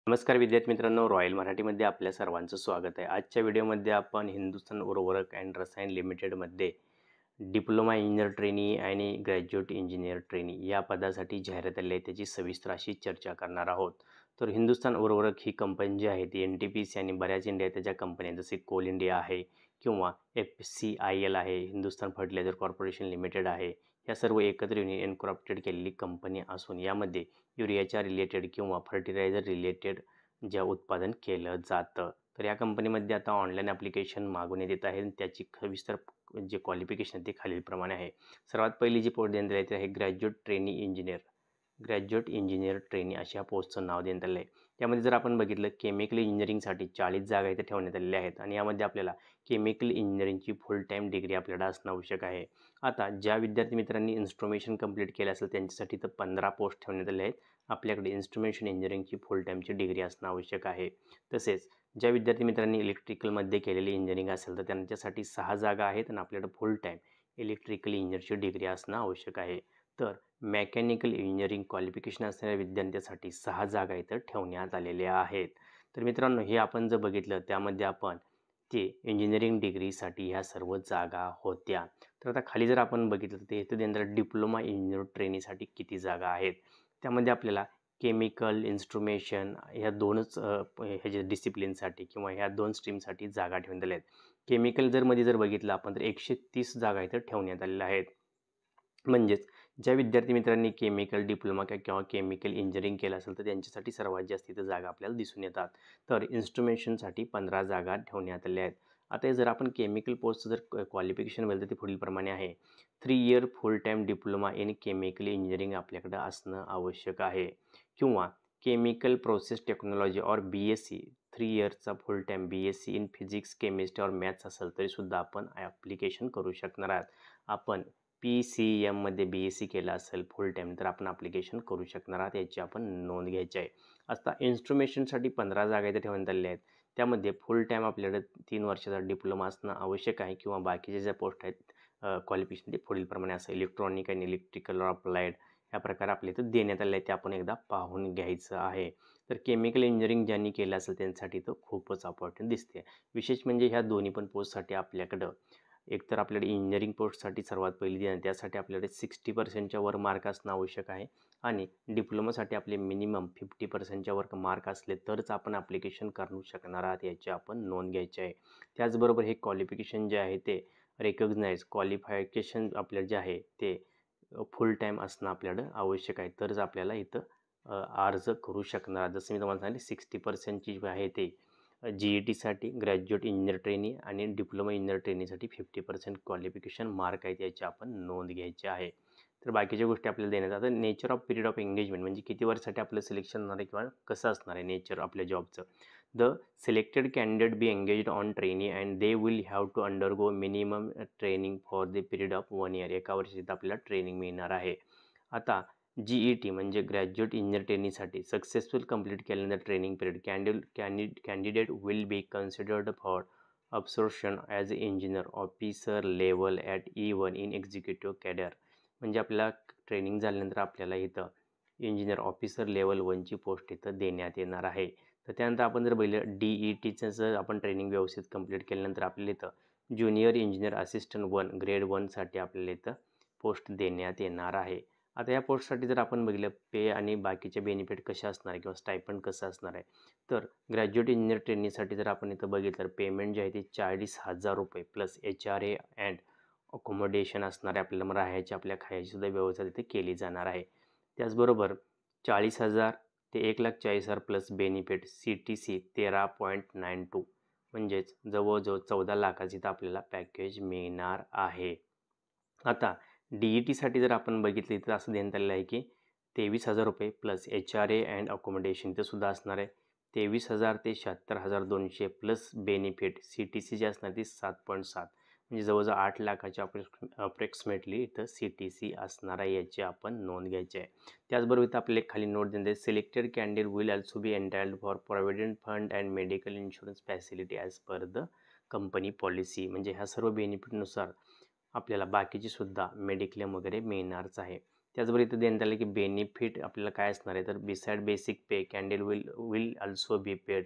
नमस्कार विद्यार्थी मित्रांनो, रॉयल मराठीमध्ये आपल्या सर्वांचं स्वागत आहे. आजच्या व्हिडिओमध्ये आपण हिंदुस्थान उर्वरक अँड रसायन लिमिटेडमध्ये डिप्लोमा इंजिनियर ट्रेनी आणि ग्रॅज्युएट इंजिनियर ट्रेनी या पदासाठी जाहिरात आली आहे, त्याची सविस्तर अशी चर्चा करणार आहोत. तर हिंदुस्थान उर्वरक ही कंपनी जी आहे ती NTPC आणि बऱ्याच इंडिया त्याच्या कंपन्या जसे कोल इंडिया आहे किंवा FCIL आहे, हिंदुस्थान फर्टिलायझर कॉर्पोरेशन लिमिटेड आहे. या सर्व एकत्र येऊन इनकॉर्पोरेटेड केलेली कंपनी असून यामध्ये युरियाच्या रिलेटेड किंवा फर्टिलायझर रिलेटेड ज्या उत्पादन केलं जातं. तर या कंपनीमध्ये आता ऑनलाईन ॲप्लिकेशन मागवण्यात येत आहे. त्याची सविस्तर जे क्वालिफिकेशन ते खालीलप्रमाणे आहे. सर्वात पहिली जी पोस्ट देण्यात आली ती आहे ग्रॅज्युएट इंजिनियर ट्रेनी अशा पोस्टचं नाव देण्यात आलं आहे. त्यामध्ये जर आपण बघितलं केमिकल इंजिनिअरिंगसाठी 40 जागा इथे ठेवण्यात आलेल्या आहेत आणि यामध्ये आपल्याला केमिकल इंजिनिअरिंगची फुल टाईम डिग्री आपल्याला असणं आवश्यक आहे. आता ज्या विद्यार्थी मित्रांनी इन्स्ट्रुमेशन कंप्लीट केलं असेल त्यांच्यासाठी तर 15 पोस्ट ठेवण्यात आले आहेत. आपल्याकडे इन्स्ट्रुमेशन इंजिनिअरिंगची फुल टाईमची डिग्री असणं आवश्यक आहे. तसेच ज्या विद्यार्थी मित्रांनी इलेक्ट्रिकलमध्ये केलेली इंजिनिअरिंग असेल तर त्यांच्यासाठी 6 जागा आहेत आणि आपल्याकडे फुल टाईम इलेक्ट्रिकल इंजिनिअरची डिग्री असणं आवश्यक आहे. तर मेकॅनिकल इंजिनिअरिंग क्वालिफिकेशन असणाऱ्या विद्यार्थ्यांसाठी 6 जागा इथं ठेवण्यात आलेल्या आहेत. तर मित्रांनो, हे आपण जर बघितलं त्यामध्ये आपण ते इंजिनिअरिंग डिग्रीसाठी ह्या सर्व जागा होत्या. तर आता खाली जर आपण बघितलं तर इथं देणार डिप्लोमा इंजिनिअर ट्रेनीसाठी किती जागा आहेत. त्यामध्ये आपल्याला केमिकल, इन्स्ट्रुमेशन ह्या दोनच ह्याच्या डिसिप्लिनसाठी किंवा ह्या 2 स्ट्रीमसाठी जागा ठेवण्यात आल्या आहेत. केमिकल जर बघितलं आपण तर 130 जागा इथं ठेवण्यात आलेल्या आहेत. म्हणजेच ज्या विद्यार्थी मित्रांनी केमिकल डिप्लोमा किंवा केमिकल इंजिनिअरिंग केलं असेल तर त्यांच्यासाठी सर्वात जास्त इथं जागा आपल्याला दिसून येतात. तर इन्स्ट्रुमेशनसाठी 15 जागा ठेवण्यात आल्या आहेत. आता जर आपण केमिकल पोस्टचं जर क्वालिफिकेशन बघितलं तर ते पुढीलप्रमाणे आहे. 3 year full time diploma in chemical engineering आपल्याकडं असणं आवश्यक आहे किंवा केमिकल प्रोसेस टेक्नॉलॉजी और BSc 3 इयर्सचा full time BSc in physics, chemistry और मॅथ्स असेल तरीसुद्धा आपण ॲप्लिकेशन करू शकणार आहात. आपण PCMमध्ये BSc केलं असेल फुल टाईम तर आपण ॲप्लिकेशन करू शकणार आहात, याची आपण नोंद घ्यायची आहे. आता इन्स्ट्रुमेशनसाठी 15 जागा इथे ठेवण्यात आलेल्या आहेत. त्यामध्ये फुल टाईम आपल्याकडे 3 वर्षाचा डिप्लोमा असणं आवश्यक आहे किंवा बाकीचे ज्या पोस्ट आहेत क्वालिफिकेशन ते पुढीलप्रमाणे असं इलेक्ट्रॉनिक आणि इलेक्ट्रिकल अप्लाइड ह्या प्रकारे आपल्या इथं देण्यात आले आहे, ते आपण एकदा पाहून घ्यायचं आहे. तर केमिकल इंजिनिअरिंग ज्यांनी केलं असेल त्यांच्यासाठी तर खूपच अपॉर्च्युनिटी दिसते. विशेष म्हणजे ह्या दोन्ही पण पोस्टसाठी आपल्याकडं एकतर आपल्याकडे इंजिनिअरिंग पोस्टसाठी सर्वात पहिली देणं त्यासाठी आपल्याकडे 60% वर मार्क असणं आवश्यक आहे आणि डिप्लोमासाठी आपले मिनिमम 50% वर मार्क असले तरच आपण ॲप्लिकेशन करू शकणार आहात, याची आपण नोंद घ्यायची आहे. त्याचबरोबर हे क्वालिफिकेशन जे आहे ते रिकग्नाइज क्वालिफिकेशन आपलं जे आहे ते फुल टाईम असणं आपल्याकडं आवश्यक आहे, तरच आपल्याला इथं अर्ज करू शकणार. जसं मी तुम्हाला सांगितले 60% जे आहे ते GETसाठी ग्रॅज्युएट इंजिनिअर ट्रेनी आणि डिप्लोमा इंजिनिअर ट्रेनीसाठी 50% क्वालिफिकेशन मार्क आहेत, याची आपण नोंद घ्यायची आहे. तर बाकीच्या गोष्टी आपल्याला देण्यात आता nature off period of engagement म्हणजे किती वर्षासाठी आपलं सिलेक्शन होणार आहे किंवा कसं असणार आहे नेचर आपल्या जॉबचं. The selected candidate be engaged on trainee and they will have to undergo minimum training for the period of 1 year. एका वर्षात आपल्याला ट्रेनिंग मिळणार आहे. आता GET म्हणजे ग्रॅज्युएट इंजिनिअर ट्रेनीसाठी सक्सेसफुल कंप्लीट केल्यानंतर training period candidate will be considered for absorption as a engineer officer level at E1 in executive cadre. म्हणजे आपल्याला ट्रेनिंग झाल्यानंतर आपल्याला इथं इंजिनियर ऑफिसर लेवल 1ची पोस्ट इथं देण्यात येणार आहे. तर त्यानंतर आपण जर बघितलं DETचं जर आपण ट्रेनिंग व्यवस्थित कंप्लीट केल्यानंतर आपल्याला इथं ज्युनियर इंजिनियर असिस्टंट 1 ग्रेड 1साठी आपल्याला इथं पोस्ट देण्यात येणार आहे. आता या पोस्टसाठी जर आपण बघितलं पे आणि बाकीचे बेनिफिट कसे असणार आहे किंवा स्टायपंड कसं असणार आहे, तर ग्रॅज्युएट इंजिनियर ट्रेनिंगसाठी जर आपण इथं बघितलं तर पेमेंट जे आहे ते ₹40,000 प्लस HRA अँड अकोमोडेशन असणार आहे. आपल्याला मग राहायची आपल्या खायचीसुद्धा व्यवस्था तिथे केली जाणार आहे. त्याचबरोबर 40,000 ते 1,40,000 प्लस बेनिफिट CTC 13.92 म्हणजेच जवळजवळ 14 लाखाचं इथं आपल्याला पॅकेज मिळणार आहे. आता DETसाठी जर आपण बघितलं तर असं देण्यात आलेलं आहे की ₹23,000 प्लस HRA अँड अकोमोडेशन इथं सुद्धा असणार आहे. 23,000 ते 76,200 प्लस बेनिफिट CTC जे असणार ती 7.7 म्हणजे जवळजवळ 8 लाखाच्या अप्रॉक्सिमेटली इथं CTC असणार आहे, याची आपण नोंद घ्यायची आहे. त्याचबरोबर इथं आपल्याला खाली नोट देण्यात selected candidate will also be entitled for provident fund and medical insurance facility as per the company policy. म्हणजे ह्या सर्व बेनिफिटनुसार आपल्याला बाकीची सुद्धा मेडिक्लेम वगैरे मिळणारच आहे. त्याचबरोबर इथं देण्यात आलं की बेनिफिट आपल्याला काय असणार आहे, तर beside basic pay candidate will also be paid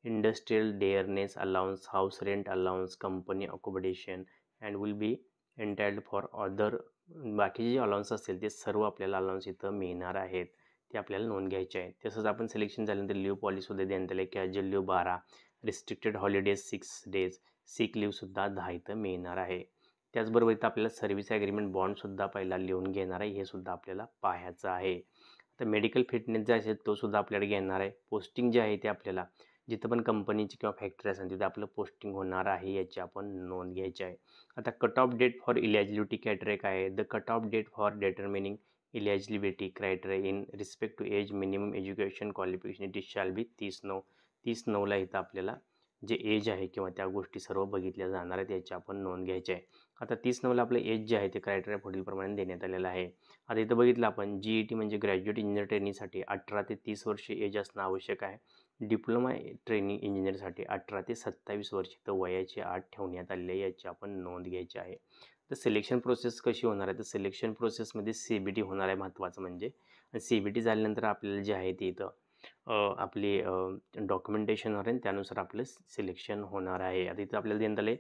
industrial dearness allowance, house rent allowance, company accommodation and will be entitled for other. बाकीचे जे अलाउन्स असतील ते सर्व आपल्याला अलाउन्स इथं मिळणार आहेत, ते आपल्याला नोंद घ्यायचे आहे. तसंच आपण सिलेक्शन झाल्यानंतर लिव्ह पॉलिसीसुद्धा देण्यात आले. Casual leave 12, restricted holidays 6 days, sick लिव्हसुद्धा 10 इथं मिळणार आहे. त्याचबरोबर इथं आपल्याला सर्व्हिस ॲग्रीमेंट बॉन्डसुद्धा पहिला लिहून घेणार आहे, हे सुद्धा आपल्याला पाहायचं आहे. तर मेडिकल फिटनेस जे असेल तो सुद्धा आपल्याला घेणार आहे. पोस्टिंग जे आहे ते आपल्याला जिथं पण कंपनीची किंवा फॅक्टरी असेल तिथं आपलं पोस्टिंग होणार आहे, याची आपण नोंद घ्यायची आहे. आता cut off date for eligibility criteria काय आहे, the cut off date for determining eligibility criteria in respect to age, minimum education qualification, it shall be 30/9. 30/9ला इथं आपल्याला जे एज आहे किंवा त्या गोष्टी सर्व बघितल्या जाणार आहेत, याची आपण नोंद घ्यायची आहे. आता 30/9ला आपलं एज जे आहे ते क्रायटेरिया पुढीलप्रमाणे देण्यात आलेलं आहे. आता इथं बघितलं आपण GET म्हणजे ग्रॅज्युएट इंजिनियर ट्रेनिंगसाठी 18 ते 30 वर्षे एज असणं आवश्यक आहे. डिप्लोमा ट्रेनिंग इंजिनिअरसाठी 18 ते 27 वर्षे तर वयाची अट ठेवण्यात आलेली आहे, याची आपण नोंद घ्यायची आहे. तर सिलेक्शन प्रोसेस कशी होणार आहे, तर सिलेक्शन प्रोसेसमध्ये CBT होणार आहे महत्त्वाचं म्हणजे. आणि CBT झाल्यानंतर आपल्याला जे आहे ते इथं आपली डॉक्युमेंटेशन होणार आहे, त्यानुसार आपलं सिलेक्शन होणार आहे. आता इथं आपल्याला देण्यात आले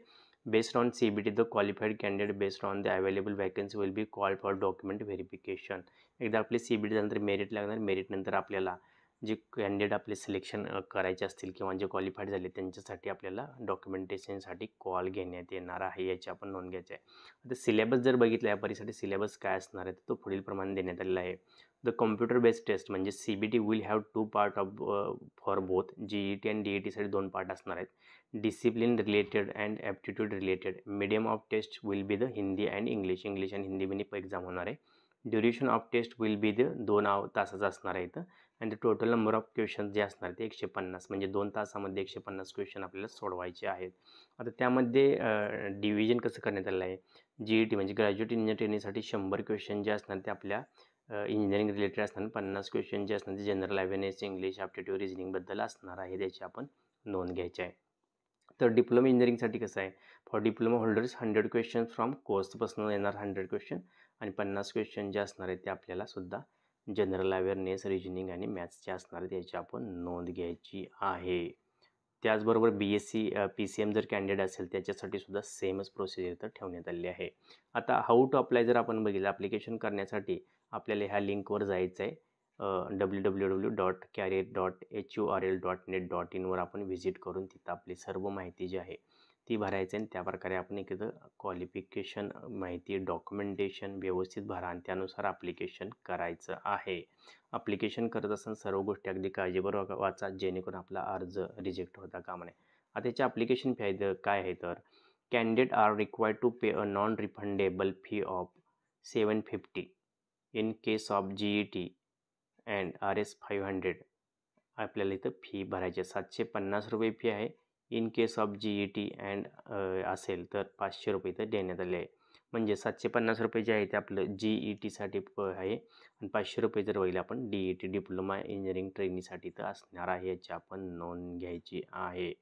based on CBT the qualified candidate based on the available vacancy will be called for document verification. एकदा आपले CBT झाल्यानंतर मेरिट लागणार, मेरिटनंतर आपल्याला जे कॅन्डिडेट आपले सिलेक्शन करायचे असतील किंवा जे क्वालिफाईड झाले त्यांच्यासाठी आपल्याला डॉक्युमेंटेशनसाठी कॉल घेण्यात येणार आहे, याची आपण नोंद घ्यायची आहे. आता सिलेबस जर बघितला या परीक्षेसाठी सिलेबस काय असणार आहे, तो पुढील प्रमाणे देण्यात आलेला आहे. द कॉम्प्युटर बेस्ड टेस्ट म्हणजे CBT will have 2 part of for both GET आणि DETसाठी 2 पार्ट असणार आहेत. Discipline related and aptitude related. Medium of test will be the Hindi and English आणि हिंदी बिनी एक्झाम होणार आहे. Duration of test will be the 2 तासाचं असणार आहे इथं. आणि टोटल नंबर ऑफ क्वेश्चन जे असणार ते 150 म्हणजे 2 तासामध्ये 150 क्वेश्चन आपल्याला सोडवायचे आहेत. आता त्यामध्ये डिव्हिजन कसं करण्यात आलेलं आहे, GET म्हणजे ग्रॅज्युएट इंजिनियर ट्रेनिंगसाठी 100 क्वेश्चन जे असणार ते आपल्या इंजिनिअरिंग रिलेटेड असणार. 50 क्वेश्चन जे असणार ते जनरल अवेअरनेस, इंग्लिश, ॲप्टिट्यूड, रिजनिंगबद्दल असणार आहे, त्याची आपण नोंद घ्यायची आहे. तर डिप्लोमा इंजिनिअरिंगसाठी कसं आहे, for diploma holders 100 question from कोर्सपासून येणार 100 क्वेश्चन आणि 50 क्वेश्चन जे असणार आहेत ते आपल्याला सुद्धा जनरल अवेअरनेस, रिजनिंग आणि मॅथ्सचे असणार आहेत, याची आपण नोंद घ्यायची आहे. त्याचबरोबर BSc PCM जर कॅन्डिडेट असेल त्याच्यासाठी सुद्धा सेमच प्रोसिजर इथं ठेवण्यात आलेली आहे. आता हाऊ टू अप्लाय जर आपण बघितलं, ॲप्लिकेशन करण्यासाठी आपल्याला ह्या लिंकवर जायचं आहे. www.career.hurl.net.in वर आपण व्हिजिट करून तिथं आपली सर्व माहिती जी आहे ती भरायची आणि त्याप्रकारे आपण इथं क्वालिफिकेशन माहिती, डॉक्युमेंटेशन व्यवस्थित भरा आणि त्यानुसार ॲप्लिकेशन करायचं आहे. ॲप्लिकेशन करत असताना सर्व गोष्टी अगदी काळजीपूर्वक वाचा, जेणेकरून आपला अर्ज रिजेक्ट होता कामा नये. आता त्याची ॲप्लिकेशन फी काय आहे, तर candidate are required to pay a non refundable fee of 750 in case of GET and RS 500. आपल्याला इथं फी भरायची आहे. 750 रुपये फी आहे. In case of GET and असेल तर 500 रुपये इथं देण्यात आले आहे. म्हणजे 750 रुपये जे आहे ते आपलं GETसाठी आहे आणि 500 रुपये जर होईल आपण DET डिप्लोमा इंजिनिअरिंग ट्रेनिंगसाठी तर असणार आहे, याची आपण नोंद घ्यायची आहे.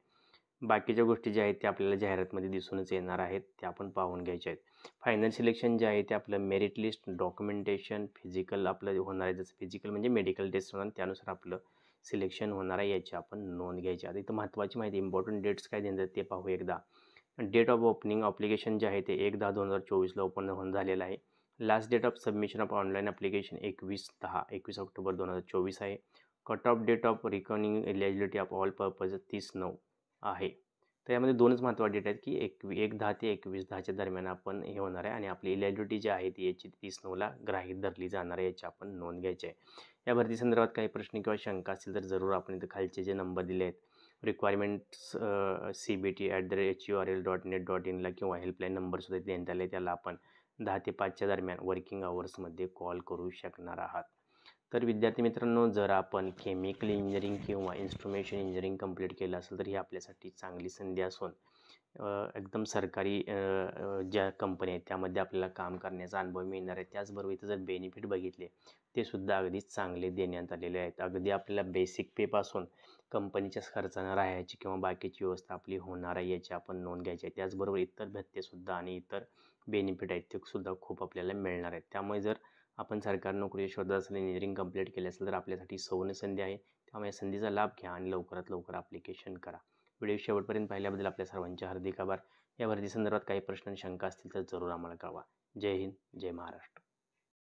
बाकीच्या गोष्टी ज्या आहेत त्या आपल्याला जाहिरातमध्ये दिसूनच येणार आहेत, त्या आपण पाहून घ्यायच्या आहेत. फायनल सिलेक्शन जे आहे ते आपलं मेरिट लिस्ट, डॉक्युमेंटेशन, फिजिकल आपलं होणार आहे. जसं फिजिकल म्हणजे मेडिकल टेस्ट होणार, त्यानुसार आपलं सिलेक्शन होणार आहे, याची आपण नोंद घ्यायची. आता इथं महत्त्वाची माहिती, इम्पॉर्टंट डेट्स काय देतात ते पाहू एकदा. डेट ऑफ ओपनिंग ॲप्लिकेशन जे आहे ते 1/10/2024ला ओपन होऊन झालेलं आहे. Last date of submission of online application 21 October 2024 आहे. Cut off date of recording eligibility of all purpose 30/9 आहे. तर यामध्ये 2च महत्त्वाचे डेट आहेत की 1/10 ते 21/10च्या दरम्यान आपण हे होणार आहे आणि आपली एलिजिबिलिटी जी आहे ती याची 30/9ला गृहीत धरली जाणार आहे, याची आपण नोंद घ्यायची आहे. या भरती संदर्भात काही प्रश्न किंवा शंका असतील तर जरूर आपण इथं खालचे जे नंबर दिले आहेत रिक्वायरमेंट्स CBT@hurl.net.in किंवा हेल्पलाईन नंबरसुद्धा देण्यात आले, त्याला आपण 10 ते 5च्या दरम्यान वर्किंग आवर्समध्ये कॉल करू शकणार आहात. तर विद्यार्थी मित्रांनो, जर आपण केमिकल इंजिनिअरिंग किंवा इन्स्ट्रुमेंटेशन इंजिनिअरिंग कंप्लीट केलं असेल तर ही आपल्यासाठी चांगली संधी असून एकदम सरकारी ज्या कंपनी आहेत त्यामध्ये आपल्याला काम करण्याचा अनुभव मिळणार आहे. त्याचबरोबर इथं जर बेनिफिट बघितले ते सुद्धा अगदीच चांगले देण्यात आलेले आहेत. अगदी आपल्याला बेसिक पेपासून कंपनीच्या खर्चानं राहायची किंवा बाकीची व्यवस्था आपली होणार आहे, याची आपण नोंद घ्यायची आहे. त्याचबरोबर इतर भत्तेसुद्धा आणि इतर बेनिफिट आहेत ते सुद्धा खूप आपल्याला मिळणार आहेत. त्यामुळे जर आपण सरकारी नोकरी शोधत असेल, इंजिनिअरिंग कंप्लीट केली असेल तर आपल्यासाठी सुवर्ण संधी आहे. त्यामुळे या संधीचा लाभ घ्या आणि लवकरात लवकर ॲप्लिकेशन करा. व्हिडिओ शेवटपर्यंत पाहिल्याबद्दल आपल्या सर्वांचे हार्दिक आभार. या भरती संदर्भात काही प्रश्न आणि शंका असतील तर जरूर आम्हाला कळवा. जय हिंद, जय महाराष्ट्र.